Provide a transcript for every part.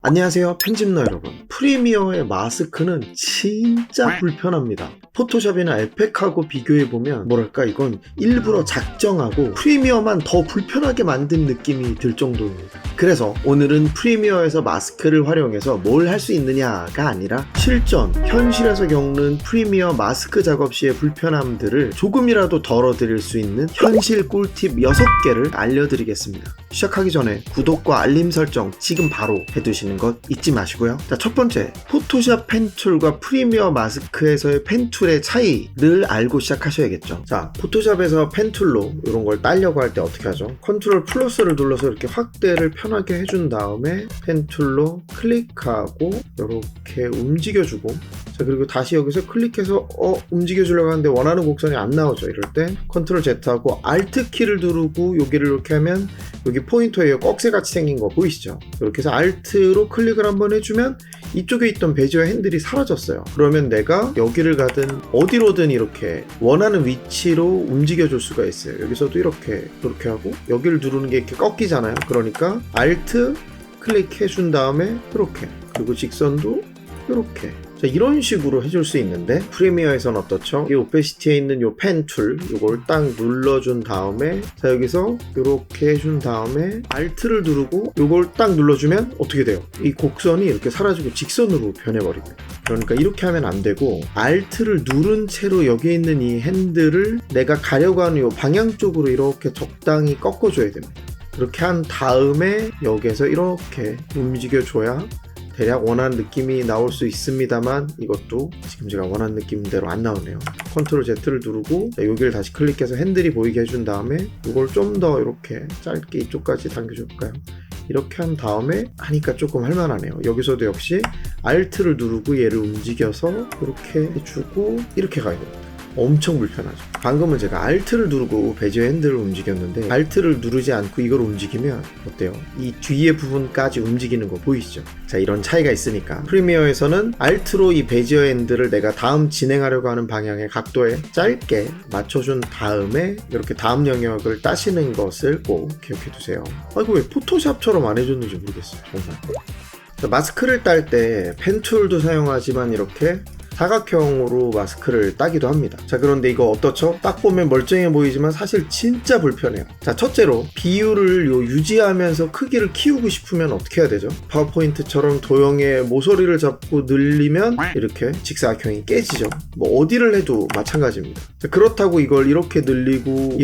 안녕하세요, 편집러 여러분. 프리미어의 마스크는 진짜 불편합니다. 포토샵이나 에펙하고 비교해보면 뭐랄까, 이건 일부러 작정하고 프리미어만 더 불편하게 만든 느낌이 들 정도입니다. 그래서 오늘은 프리미어에서 마스크를 활용해서 뭘 할 수 있느냐가 아니라 실전, 현실에서 겪는 프리미어 마스크 작업 시의 불편함들을 조금이라도 덜어드릴 수 있는 현실 꿀팁 6개를 알려드리겠습니다. 시작하기 전에 구독과 알림 설정 지금 바로 해두시는 것 잊지 마시고요. 자, 첫 번째, 포토샵 펜툴과 프리미어 마스크에서의 펜툴의 차이를 알고 시작하셔야겠죠. 자, 포토샵에서 펜툴로 이런 걸 따려고 할 때 어떻게 하죠? 컨트롤 플러스를 눌러서 이렇게 확대를 편하게 해준 다음에 펜툴로 클릭하고 이렇게 움직여주고, 자, 그리고 다시 여기서 클릭해서 움직여주려고 하는데 원하는 곡선이 안 나오죠. 이럴 때 컨트롤 Z하고 Alt 키를 누르고 여기를 이렇게 하면 여기 포인터에 꺽쇠같이 생긴 거 보이시죠? 이렇게 해서 Alt로 클릭을 한번 해주면 이쪽에 있던 베지어 핸들이 사라졌어요. 그러면 내가 여기를 가든 어디로든 이렇게 원하는 위치로 움직여줄 수가 있어요. 여기서도 이렇게 하고 여기를 누르는 게 이렇게 꺾이잖아요. 그러니까 Alt 클릭해준 다음에 이렇게, 그리고 직선도 이렇게, 자, 이런 식으로 해줄 수 있는데 프리미어에서는 어떻죠? 이 오페시티에 있는 요 펜 툴, 요걸 딱 눌러준 다음에, 자, 여기서 이렇게 해준 다음에 Alt를 누르고 요걸 딱 눌러주면 어떻게 돼요? 이 곡선이 이렇게 사라지고 직선으로 변해버립니다. 그러니까 이렇게 하면 안 되고 Alt를 누른 채로 여기 있는 이 핸들을 내가 가려고 하는 요 방향 쪽으로 이렇게 적당히 꺾어줘야 됩니다. 그렇게 한 다음에 여기에서 이렇게 움직여줘야 대략 원하는 느낌이 나올 수 있습니다만, 이것도 지금 제가 원하는 느낌대로 안 나오네요. 컨트롤 Z를 누르고, 자, 여기를 다시 클릭해서 핸들이 보이게 해준 다음에 이걸 좀 더 이렇게 짧게 이쪽까지 당겨줄까요? 이렇게 한 다음에 하니까 조금 할만하네요. 여기서도 역시 Alt를 누르고 얘를 움직여서 이렇게 해주고 이렇게 가야 됩니다. 엄청 불편하죠. 방금은 제가 Alt를 누르고 베지어 핸들을 움직였는데 Alt를 누르지 않고 이걸 움직이면 어때요? 이 뒤에 부분까지 움직이는 거 보이시죠? 자, 이런 차이가 있으니까 프리미어에서는 Alt로 이 베지어 핸들을 내가 다음 진행하려고 하는 방향의 각도에 짧게 맞춰준 다음에 이렇게 다음 영역을 따시는 것을 꼭 기억해 두세요. 이거 왜 포토샵처럼 안 해줬는지 모르겠어요, 정말. 자, 마스크를 딸 때 펜툴도 사용하지만 이렇게 사각형으로 마스크를 따기도 합니다. 자, 그런데 이거 어떻죠? 딱 보면 멀쩡해 보이지만 사실 진짜 불편해요. 자, 첫째로 비율을 유지하면서 크기를 키우고 싶으면 어떻게 해야 되죠? 파워포인트처럼 도형의 모서리를 잡고 늘리면 이렇게 직사각형이 깨지죠. 뭐 어디를 해도 마찬가지입니다. 자, 그렇다고 이걸 이렇게 늘리고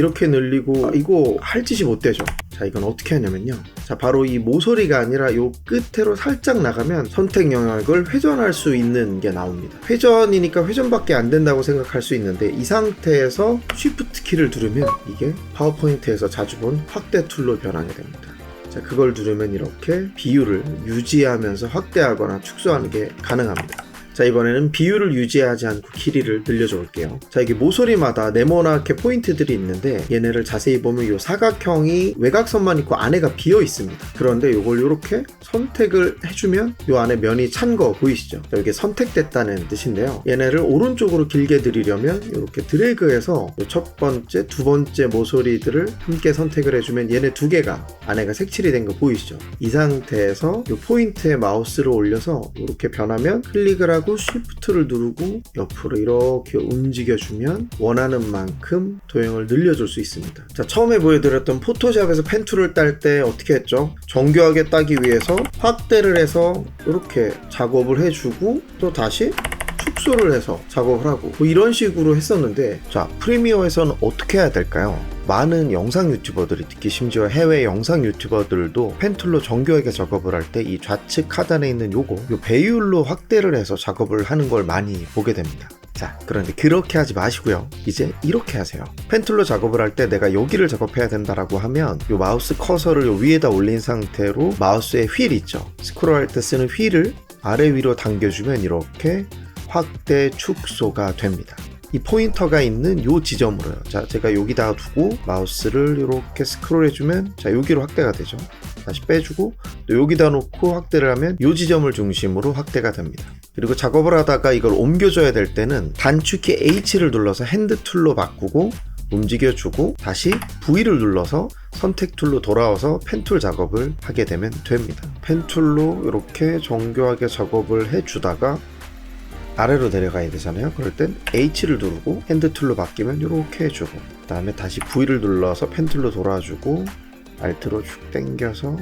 이거 할 짓이 못 되죠. 자, 이건 어떻게 하냐면요, 자, 바로 이 모서리가 아니라 요 끝으로 살짝 나가면 선택 영역을 회전할 수 있는 게 나옵니다. 회전이니까 회전밖에 안 된다고 생각할 수 있는데, 이 상태에서 Shift 키를 누르면 이게 파워포인트에서 자주 본 확대 툴로 변하게 됩니다. 자, 그걸 누르면 이렇게 비율을 유지하면서 확대하거나 축소하는 게 가능합니다. 자, 이번에는 비율을 유지하지 않고 길이를 늘려줘 볼게요. 자, 이게 모서리마다 네모나게 포인트들이 있는데 얘네를 자세히 보면 이 사각형이 외곽선만 있고 안에가 비어 있습니다. 그런데 이걸 이렇게 선택을 해주면 이 안에 면이 찬 거 보이시죠? 자, 이게 선택됐다는 뜻인데요. 얘네를 오른쪽으로 길게 들이려면 이렇게 드래그해서 첫 번째, 두 번째 모서리들을 함께 선택을 해주면 얘네 두 개가 안에가 색칠이 된 거 보이시죠? 이 상태에서 이 포인트에 마우스를 올려서 이렇게 변하면 클릭을 하고 Shift를 누르고 옆으로 이렇게 움직여주면 원하는 만큼 도형을 늘려줄 수 있습니다. 자, 처음에 보여드렸던 포토샵에서 펜툴을 딸 때 어떻게 했죠? 정교하게 따기 위해서 확대를 해서 이렇게 작업을 해주고 또 다시 축소를 해서 작업을 하고 뭐 이런 식으로 했었는데, 자, 프리미어에서는 어떻게 해야 될까요? 많은 영상 유튜버들이, 특히 심지어 해외 영상 유튜버들도 펜툴로 정교하게 작업을 할 때 이 좌측 하단에 있는 요 배율로 확대를 해서 작업을 하는 걸 많이 보게 됩니다. 자, 그런데 그렇게 하지 마시고요. 이제 이렇게 하세요. 펜툴로 작업을 할 때 내가 여기를 작업해야 된다라고 하면 요 마우스 커서를 요 위에다 올린 상태로 마우스의 휠 있죠? 스크롤할 때 쓰는 휠을 아래 위로 당겨주면 이렇게 확대 축소가 됩니다. 이 포인터가 있는 요 지점으로요. 자, 제가 여기다가 두고 마우스를 이렇게 스크롤 해주면, 자, 여기로 확대가 되죠. 다시 빼주고 또 여기다 놓고 확대를 하면 요 지점을 중심으로 확대가 됩니다. 그리고 작업을 하다가 이걸 옮겨줘야 될 때는 단축키 H를 눌러서 핸드 툴로 바꾸고 움직여주고 다시 V를 눌러서 선택 툴로 돌아와서 펜툴 작업을 하게 되면 됩니다. 펜툴로 이렇게 정교하게 작업을 해주다가 아래로 내려가야 되잖아요. 그럴 땐 H를 누르고 핸드 툴로 바뀌면 이렇게 해주고, 그 다음에 다시 V를 눌러서 펜툴로 돌아주고 Alt로 쭉 당겨서,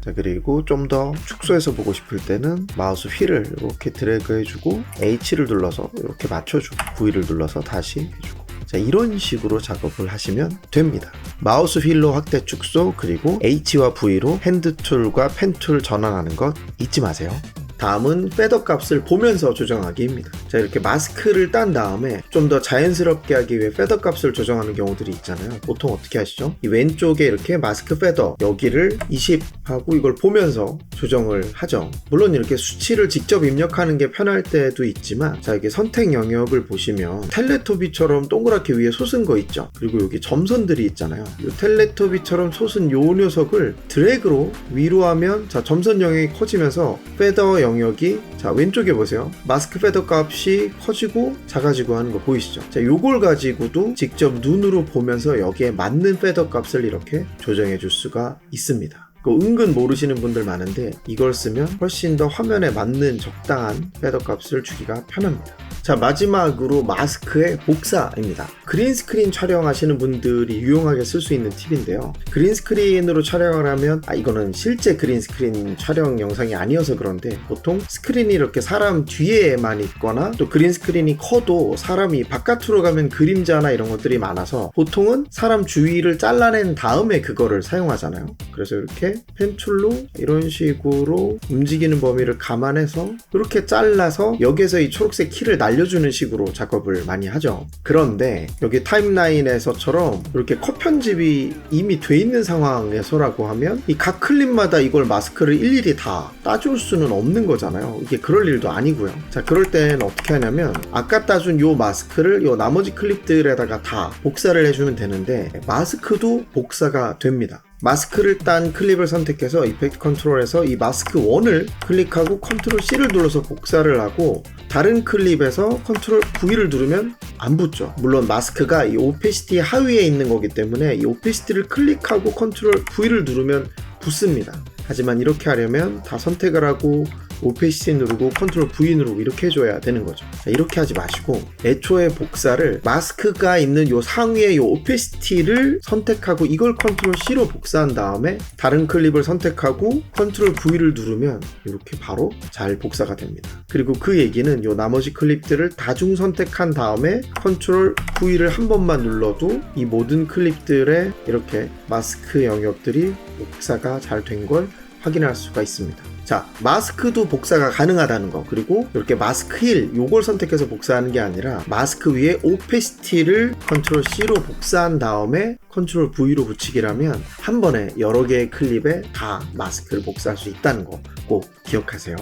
자 그리고 좀 더 축소해서 보고 싶을 때는 마우스 휠을 이렇게 드래그 해주고 H를 눌러서 이렇게 맞춰주고 V를 눌러서 다시 해주고, 자 이런 식으로 작업을 하시면 됩니다. 마우스 휠로 확대 축소, 그리고 H와 V로 핸드 툴과 펜 툴 전환하는 것 잊지 마세요. 다음은 패더 값을 보면서 조정하기입니다. 자 이렇게 마스크를 딴 다음에 좀 더 자연스럽게 하기 위해 패더 값을 조정하는 경우들이 있잖아요. 보통 어떻게 하시죠? 이 왼쪽에 이렇게 마스크 패더 여기를 20 하고 이걸 보면서 조정을 하죠. 물론 이렇게 수치를 직접 입력하는 게 편할 때도 있지만, 자 이게 선택 영역을 보시면 텔레토비처럼 동그랗게 위에 솟은 거 있죠. 그리고 여기 점선들이 있잖아요. 이 텔레토비처럼 솟은 요 녀석을 드래그로 위로 하면 자 점선 영역이 커지면서 패더 영역이, 자 왼쪽에 보세요. 마스크 패더 값이 커지고 작아지고 하는 거 보이시죠? 자 요걸 가지고도 직접 눈으로 보면서 여기에 맞는 패더 값을 이렇게 조정해 줄 수가 있습니다. 은근 모르시는 분들 많은데 이걸 쓰면 훨씬 더 화면에 맞는 적당한 패더 값을 주기가 편합니다. 자 마지막으로 마스크의 복사입니다. 그린스크린 촬영하시는 분들이 유용하게 쓸 수 있는 팁인데요. 그린스크린으로 촬영을 하면, 이거는 실제 그린스크린 촬영 영상이 아니어서 그런데 보통 스크린이 이렇게 사람 뒤에만 있거나 또 그린스크린이 커도 사람이 바깥으로 가면 그림자나 이런 것들이 많아서 보통은 사람 주위를 잘라낸 다음에 그거를 사용하잖아요. 그래서 이렇게 펜툴로 이런 식으로 움직이는 범위를 감안해서 이렇게 잘라서 여기에서 이 초록색 키를 날려주는 식으로 작업을 많이 하죠. 그런데 여기 타임라인에서처럼 이렇게 컷 편집이 이미 돼 있는 상황에서라고 하면 이 각 클립마다 이걸 마스크를 일일이 다 따줄 수는 없는 거잖아요. 이게 그럴 일도 아니고요. 자 그럴 땐 어떻게 하냐면 아까 따준 요 마스크를 요 나머지 클립들에다가 다 복사를 해주면 되는데, 마스크도 복사가 됩니다. 마스크를 딴 클립을 선택해서 이펙트 컨트롤에서 이 마스크 1을 클릭하고 컨트롤 C를 눌러서 복사를 하고, 다른 클립에서 컨트롤 V를 누르면 안 붙죠. 물론 마스크가 이 오페시티 하위에 있는 거기 때문에 이 오페시티를 클릭하고 컨트롤 V를 누르면 붙습니다. 하지만 이렇게 하려면 다 선택을 하고 오페시티 누르고 컨트롤 V 누르고 이렇게 해줘야 되는 거죠. 자, 이렇게 하지 마시고 애초에 복사를 마스크가 있는 요 상위의 요 오페시티를 선택하고 이걸 컨트롤 C로 복사한 다음에 다른 클립을 선택하고 컨트롤 V를 누르면 이렇게 바로 잘 복사가 됩니다. 그리고 그 얘기는 요 나머지 클립들을 다중 선택한 다음에 컨트롤 V를 한 번만 눌러도 이 모든 클립들의 이렇게 마스크 영역들이 복사가 잘 된 걸 확인할 수가 있습니다. 자, 마스크도 복사가 가능하다는 거, 그리고 이렇게 마스크 힐 요걸 선택해서 복사하는 게 아니라 마스크 위에 오페시티를 컨트롤 C로 복사한 다음에 컨트롤 V로 붙이기라면 한 번에 여러 개의 클립에 다 마스크를 복사할 수 있다는 거 꼭 기억하세요.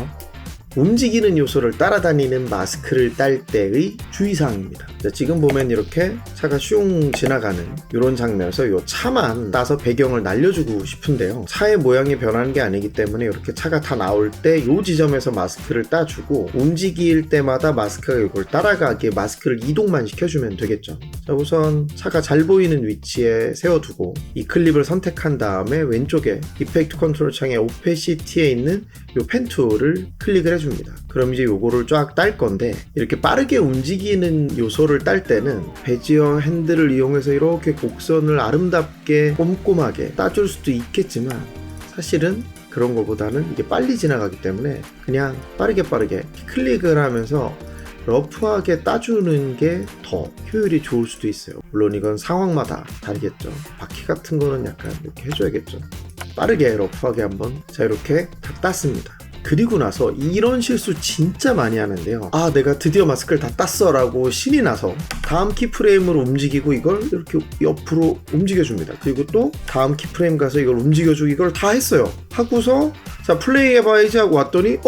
움직이는 요소를 따라다니는 마스크를 딸 때의 주의사항입니다. 자, 지금 보면 이렇게 차가 슝 지나가는 이런 장면에서 요 차만 따서 배경을 날려주고 싶은데요. 차의 모양이 변하는 게 아니기 때문에 이렇게 차가 다 나올 때 요 지점에서 마스크를 따주고 움직일 때마다 마스크가 이걸 따라가게 마스크를 이동만 시켜주면 되겠죠. 자, 우선 차가 잘 보이는 위치에 세워두고 이 클립을 선택한 다음에 왼쪽에 이펙트 컨트롤 창의 오페시티에 있는 요 펜 툴을 클릭을 해줍니다. 그럼 이제 요거를 쫙 딸 건데, 이렇게 빠르게 움직이는 요소를 딸 때는 베지어 핸들을 이용해서 이렇게 곡선을 아름답게 꼼꼼하게 따줄 수도 있겠지만 사실은 그런 거보다는 이게 빨리 지나가기 때문에 그냥 빠르게 클릭을 하면서 러프하게 따주는 게 더 효율이 좋을 수도 있어요. 물론 이건 상황마다 다르겠죠. 바퀴 같은 거는 약간 이렇게 해줘야겠죠. 빠르게 러프하게 한번, 자 이렇게 다 땄습니다. 그리고 나서 이런 실수 진짜 많이 하는데요. 아, 내가 드디어 마스크를 다 땄어 라고 신이 나서 다음 키프레임으로 움직이고 이걸 이렇게 옆으로 움직여줍니다. 그리고 또 다음 키프레임 가서 이걸 움직여주고 이걸 다 했어요. 하고서 자 플레이 해봐야지 하고 왔더니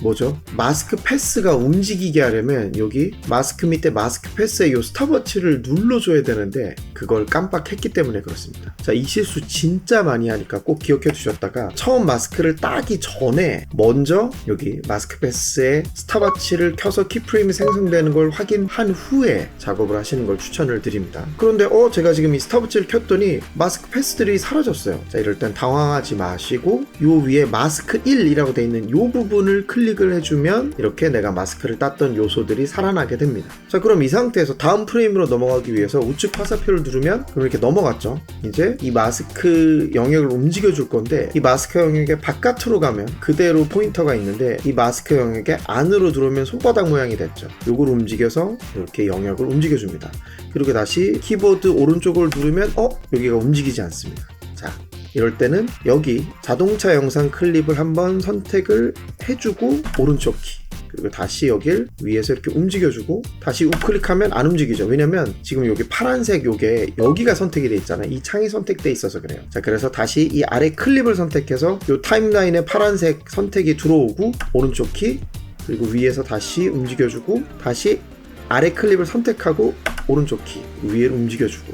뭐죠? 마스크 패스가 움직이게 하려면 여기 마스크 밑에 마스크 패스에 요 스탑워치를 눌러줘야 되는데 그걸 깜빡했기 때문에 그렇습니다. 자, 이 실수 진짜 많이 하니까 꼭 기억해 두셨다가 처음 마스크를 따기 전에 먼저 여기 마스크 패스에 스탑워치를 켜서 키프레임이 생성되는 걸 확인한 후에 작업을 하시는 걸 추천을 드립니다. 그런데 제가 지금 이 스탑워치를 켰더니 마스크 패스들이 사라졌어요. 자, 이럴 땐 당황하지 마시고 요 위에 마스크 1이라고 되어 있는 요 부분을 클릭을 해주면 이렇게 내가 마스크를 땄던 요소들이 살아나게 됩니다. 자, 그럼 이 상태에서 다음 프레임으로 넘어가기 위해서 우측 화살표를 누르면 그럼 이렇게 넘어갔죠. 이제 이 마스크 영역을 움직여 줄 건데 이 마스크 영역의 바깥으로 가면 그대로 포인터가 있는데 이 마스크 영역의 안으로 들어오면 손바닥 모양이 됐죠. 요걸 움직여서 이렇게 영역을 움직여 줍니다. 그리고 다시 키보드 오른쪽을 누르면 여기가 움직이지 않습니다. 자, 이럴 때는 여기 자동차 영상 클립을 한번 선택을 해주고 오른쪽 키, 그리고 다시 여길 위에서 이렇게 움직여주고 다시 우클릭하면 안 움직이죠. 왜냐면 지금 여기 파란색 요게 여기가 선택이 돼 있잖아요. 이 창이 선택돼 있어서 그래요. 자, 그래서 다시 이 아래 클립을 선택해서 요 타임라인에 파란색 선택이 들어오고 오른쪽 키, 그리고 위에서 다시 움직여주고 다시 아래 클립을 선택하고 오른쪽 키 위를 움직여주고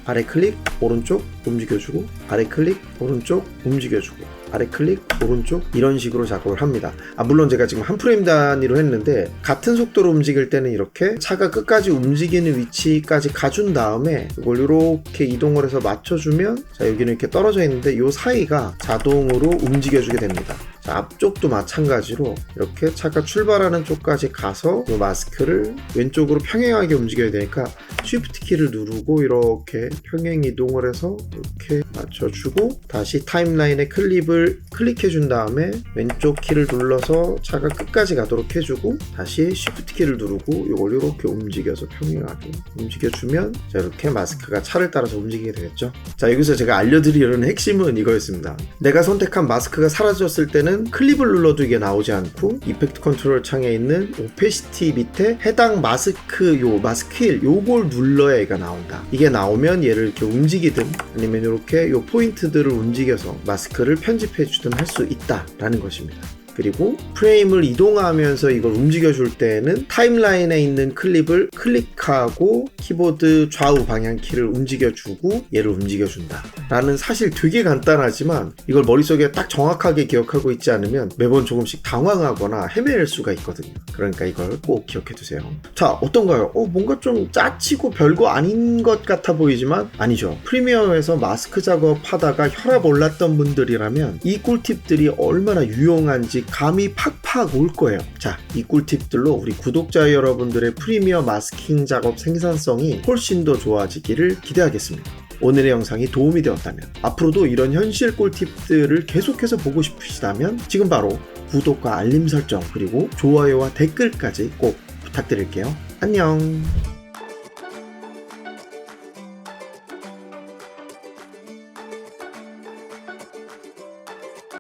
아래 클릭 오른쪽 움직여주고 아래 클릭 오른쪽 움직여주고 아래 클릭 오른쪽 이런 식으로 작업을 합니다. 물론 제가 지금 한 프레임 단위로 했는데 같은 속도로 움직일 때는 이렇게 차가 끝까지 움직이는 위치까지 가준 다음에 이걸 이렇게 이동을 해서 맞춰주면 자, 여기는 이렇게 떨어져 있는데 이 사이가 자동으로 움직여주게 됩니다. 자, 앞쪽도 마찬가지로 이렇게 차가 출발하는 쪽까지 가서 이 마스크를 왼쪽으로 평행하게 움직여야 되니까 쉬프트 키를 누르고 이렇게 평행 이동을 해서 이렇게 맞춰주고 다시 타임라인에 클립을 클릭해 준 다음에 왼쪽 키를 눌러서 차가 끝까지 가도록 해주고 다시 쉬프트 키를 누르고 이걸 이렇게 움직여서 평행하게 움직여주면 자, 이렇게 마스크가 차를 따라서 움직이게 되겠죠. 자, 여기서 제가 알려드리려는 핵심은 이거였습니다. 내가 선택한 마스크가 사라졌을 때는 클립을 눌러도 이게 나오지 않고 이펙트 컨트롤 창에 있는 오페시티 밑에 해당 마스크 마스크 힐 요걸 눌러야 얘가 나온다. 이게 나오면 얘를 이렇게 움직이든 아니면 이렇게 요 포인트들을 움직여서 마스크를 편집해 주든 할 수 있다라는 것입니다. 그리고 프레임을 이동하면서 이걸 움직여줄 때는 타임라인에 있는 클립을 클릭하고 키보드 좌우 방향키를 움직여주고 얘를 움직여준다 라는 사실 되게 간단하지만 이걸 머릿속에 딱 정확하게 기억하고 있지 않으면 매번 조금씩 당황하거나 헤맬 수가 있거든요. 그러니까 이걸 꼭 기억해 두세요. 자, 어떤가요? 뭔가 좀 짜치고 별거 아닌 것 같아 보이지만 아니죠. 프리미어에서 마스크 작업하다가 혈압 올랐던 분들이라면 이 꿀팁들이 얼마나 유용한지 감이 팍팍 올 거예요. 자, 이 꿀팁들로 우리 구독자 여러분들의 프리미어 마스킹 작업 생산성이 훨씬 더 좋아지기를 기대하겠습니다. 오늘의 영상이 도움이 되었다면 앞으로도 이런 현실 꿀팁들을 계속해서 보고 싶으시다면 지금 바로 구독과 알림 설정 그리고 좋아요와 댓글까지 꼭 부탁드릴게요. 안녕.